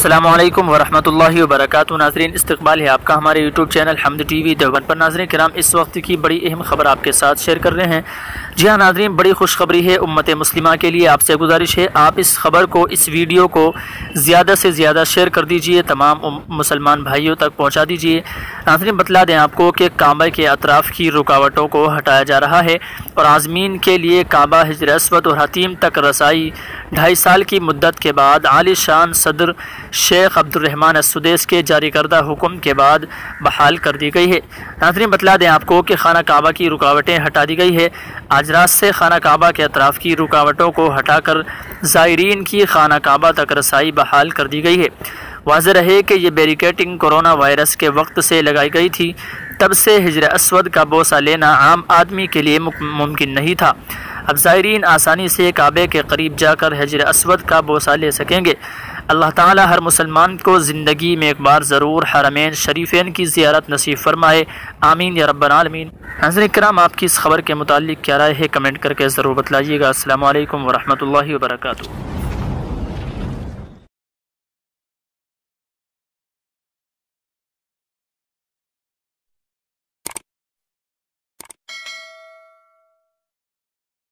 السلام علیکم ورحمۃ اللہ وبرکاتہ۔ ناظرین، استقبال ہے آپ کا ہمارے یوٹیوب چینل حمد ٹی وی دیوبند پر۔ ناظرین کرام، اس وقت کی بڑی اہم خبر آپ کے ساتھ شیئر کر رہے ہیں۔ جی ہاں ناظرین، بڑی خوشخبری ہے امت مسلمہ کے لیے۔ آپ سے گزارش ہے آپ اس خبر کو، اس ویڈیو کو زیادہ سے زیادہ شیئر کر دیجئے، تمام مسلمان بھائیوں تک پہنچا دیجئے۔ ناظرین بتلا دیں آپ کو کہ کعبہ کے اطراف کی رکاوٹوں کو ہٹایا جا رہا ہے اور عازمین کے لیے کعبہ، حجر اسود اور حتیم تک رسائی 2.5 سال کی مدت کے بعد عالی شان صدر شیخ عبد الرحمن السدیس کے جاری کردہ حکم کے بعد بحال کر دی گئی ہے۔ ناظرین بتلا دیں آپ کو کہ خانہ کعبہ کی رکاوٹیں ہٹا دی گئی ہے۔ آج رات سے خانہ کعبہ کے اطراف کی رکاوٹوں کو ہٹا کر زائرین کی خانہ کعبہ تک رسائی بحال کر دی گئی ہے۔ واضح رہے کہ یہ بیریکیٹنگ کورونا وائرس کے وقت سے لگائی گئی تھی، تب سے حجر اسود کا بوسہ لینا عام آدمی کے لیے ممکن نہیں تھا۔ اب زائرین آسانی سے کعبے کے قریب جا کر حجر اسود کا بوسہ لے سکیں گے۔ اللہ تعالی ہر مسلمان کو زندگی میں ایک بار ضرور حرمین شریفین کی زیارت نصیب فرمائے، آمین یا رب العالمین۔ ناظرین کرام، آپ کی اس خبر کے متعلق کیا رائے ہے کمنٹ کر کے ضرور بتلائیے گا۔ السلام علیکم ورحمۃ اللہ وبرکاتہ۔